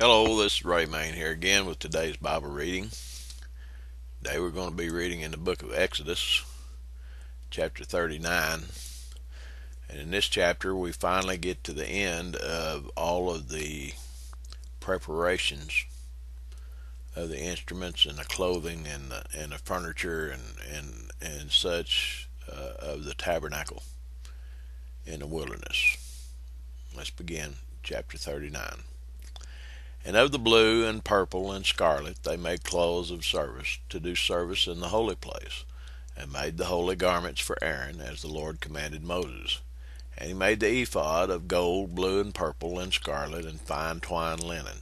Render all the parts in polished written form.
Hello, this is Ray Main here again with today's Bible reading. Today we're going to be reading in the book of Exodus, chapter 39. And in this chapter we finally get to the end of all of the preparations of the instruments and the clothing and the furniture and such of the tabernacle in the wilderness. Let's begin chapter 39. And of the blue and purple and scarlet they made clothes of service, to do service in the holy place, and made the holy garments for Aaron, as the Lord commanded Moses. And he made the ephod of gold, blue, and purple, and scarlet, and fine twined linen.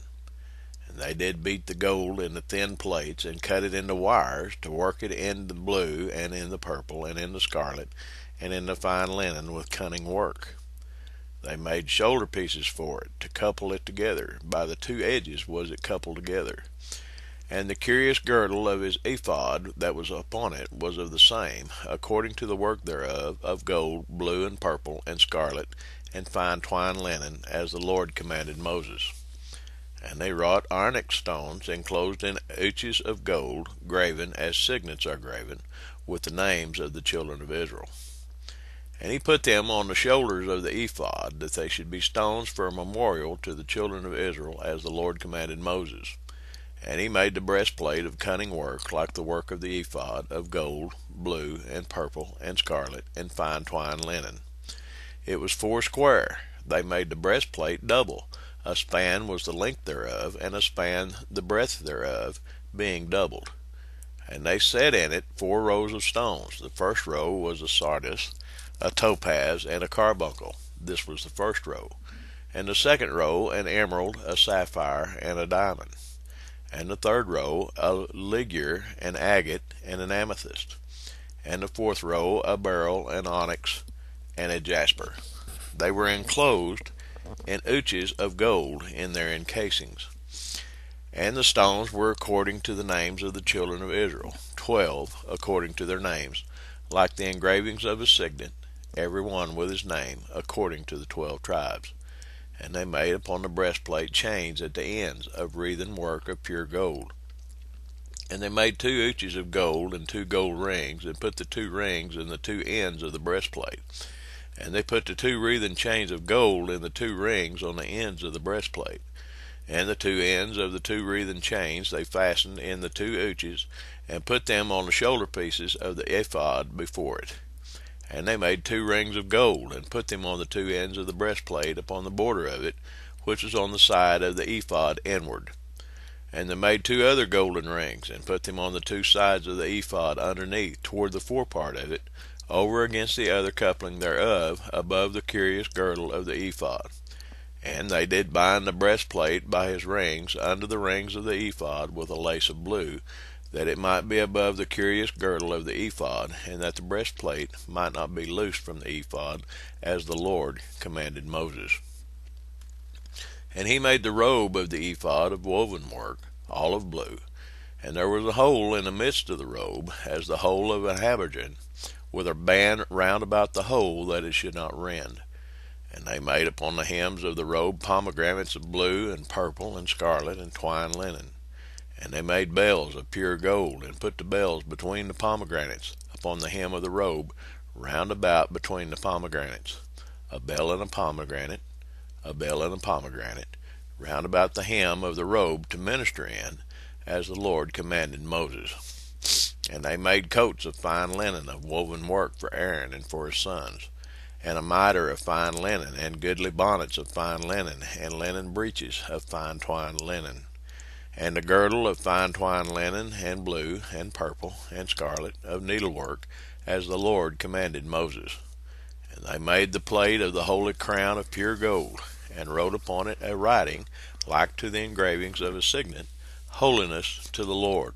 And they did beat the gold into thin plates, and cut it into wires, to work it in the blue, and in the purple, and in the scarlet, and in the fine linen with cunning work. They made shoulder pieces for it, to couple it together. By the two edges was it coupled together. And the curious girdle of his ephod that was upon it was of the same, according to the work thereof, of gold, blue, and purple, and scarlet, and fine twined linen, as the Lord commanded Moses. And they wrought onyx stones, enclosed in ouches of gold, graven as signets are graven, with the names of the children of Israel. And he put them on the shoulders of the ephod, that they should be stones for a memorial to the children of Israel, as the Lord commanded Moses. And he made the breastplate of cunning work, like the work of the ephod, of gold, blue, and purple, and scarlet, and fine twined linen. It was foursquare. They made the breastplate double. A span was the length thereof, and a span the breadth thereof, being doubled. And they set in it 4 rows of stones. The first row was a sardius, a topaz, and a carbuncle. This was the first row. And the second row an emerald, a sapphire, and a diamond. And the third row a ligure, an agate, and an amethyst. And the fourth row a beryl, an onyx, and a jasper. They were enclosed in ouches of gold in their encasings. And the stones were according to the names of the children of Israel, 12 according to their names, like the engravings of a signet, every one with his name, according to the 12 tribes. And they made upon the breastplate chains at the ends, of wreathen work of pure gold. And they made 2 ouches of gold, and 2 gold rings, and put the 2 rings in the 2 ends of the breastplate. And they put the 2 wreathen chains of gold in the 2 rings on the ends of the breastplate. And the 2 ends of the 2 wreathen chains they fastened in the 2 ouches, and put them on the shoulder pieces of the ephod before it. And they made 2 rings of gold, and put them on the 2 ends of the breastplate upon the border of it, which was on the side of the ephod inward. And they made 2 other golden rings, and put them on the 2 sides of the ephod underneath, toward the forepart of it, over against the other coupling thereof, above the curious girdle of the ephod. And they did bind the breastplate by his rings under the rings of the ephod with a lace of blue, that it might be above the curious girdle of the ephod, and that the breastplate might not be loosed from the ephod, as the Lord commanded Moses. And he made the robe of the ephod of woven work, all of blue. And there was a hole in the midst of the robe, as the hole of a habergeon, with a band round about the hole, that it should not rend. And they made upon the hems of the robe pomegranates of blue, and purple, and scarlet, and twined linen. And they made bells of pure gold, and put the bells between the pomegranates, upon the hem of the robe, round about between the pomegranates. A bell and a pomegranate, a bell and a pomegranate, round about the hem of the robe to minister in, as the Lord commanded Moses. And they made coats of fine linen of woven work for Aaron and for his sons, and a mitre of fine linen, and goodly bonnets of fine linen, and linen breeches of fine twined linen, and a girdle of fine twined linen, and blue, and purple, and scarlet, of needlework, as the Lord commanded Moses. And they made the plate of the holy crown of pure gold, and wrote upon it a writing like to the engravings of a signet, Holiness to the Lord.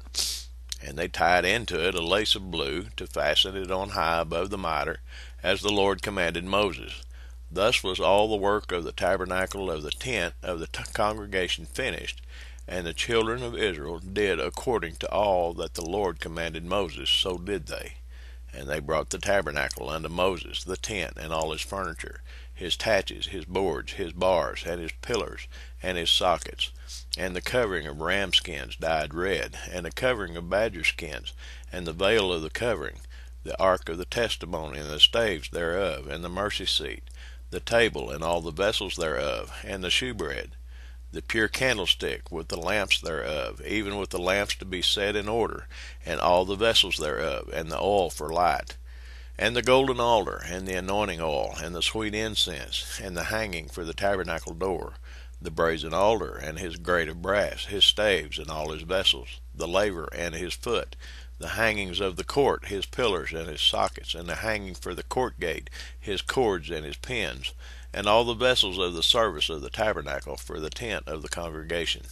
And they tied into it a lace of blue, to fasten it on high above the mitre, as the Lord commanded Moses. Thus was all the work of the tabernacle of the tent of the congregation finished, and the children of Israel did according to all that the Lord commanded Moses, so did they. And they brought the tabernacle unto Moses, the tent, and all his furniture, his taches, his boards, his bars, and his pillars, and his sockets, and the covering of ram skins dyed red, and the covering of badger skins, and the veil of the covering, the ark of the testimony, and the staves thereof, and the mercy seat, the table, and all the vessels thereof, and the shewbread, the pure candlestick with the lamps thereof, even with the lamps to be set in order, and all the vessels thereof, and the oil for light, and the golden altar, and the anointing oil, and the sweet incense, and the hanging for the tabernacle door, the brazen altar, and his grate of brass, his staves, and all his vessels, the laver, and his foot, the hangings of the court, his pillars, and his sockets, and the hanging for the court gate, his cords, and his pins, and all the vessels of the service of the tabernacle for the tent of the congregation,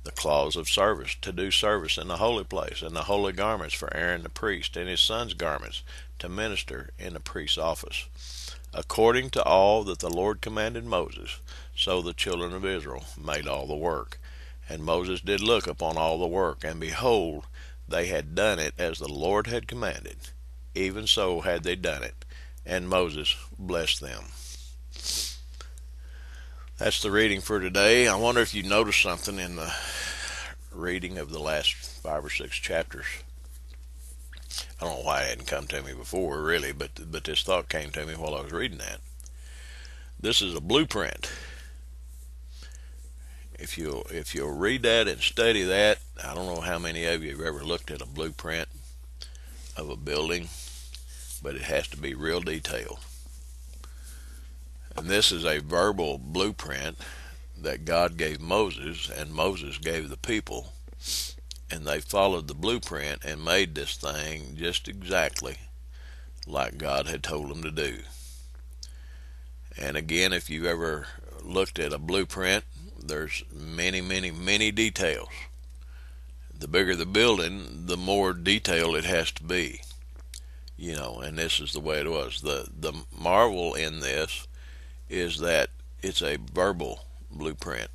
the cloths of service to do service in the holy place, and the holy garments for Aaron the priest, and his sons' garments to minister in the priest's office, according to all that the Lord commanded Moses. So the children of Israel made all the work. And Moses did look upon all the work, and behold, they had done it as the Lord had commanded. Even so had they done it, and Moses blessed them. That's the reading for today. I wonder if you noticed something in the reading of the last 5 or 6 chapters. I don't know why it hadn't come to me before, really, but this thought came to me while I was reading that. This is a blueprint. If you'll read that and study that, I don't know how many of you have ever looked at a blueprint of a building, but it has to be real detailed. And this is a verbal blueprint that God gave Moses, and Moses gave the people, and they followed the blueprint and made this thing just exactly like God had told them to do. And again, if you've ever looked at a blueprint, there's many details. The bigger the building, the more detailed it has to be. And this is the way it was. The marvel in this is that it's a verbal blueprint.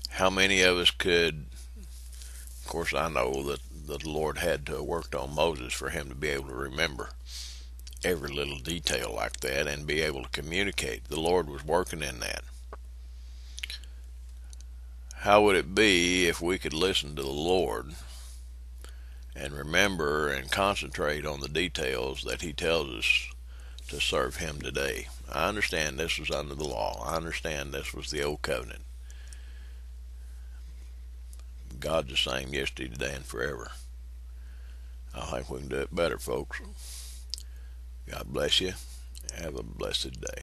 How many of us could, of course I know that the Lord had to have worked on Moses for him to be able to remember every little detail like that and be able to communicate. The Lord was working in that. How would it be if we could listen to the Lord and remember and concentrate on the details that he tells us to serve him today? I understand this was under the law. I understand this was the old covenant. God's the same yesterday, today, and forever. I think we can do it better, folks. God bless you. Have a blessed day.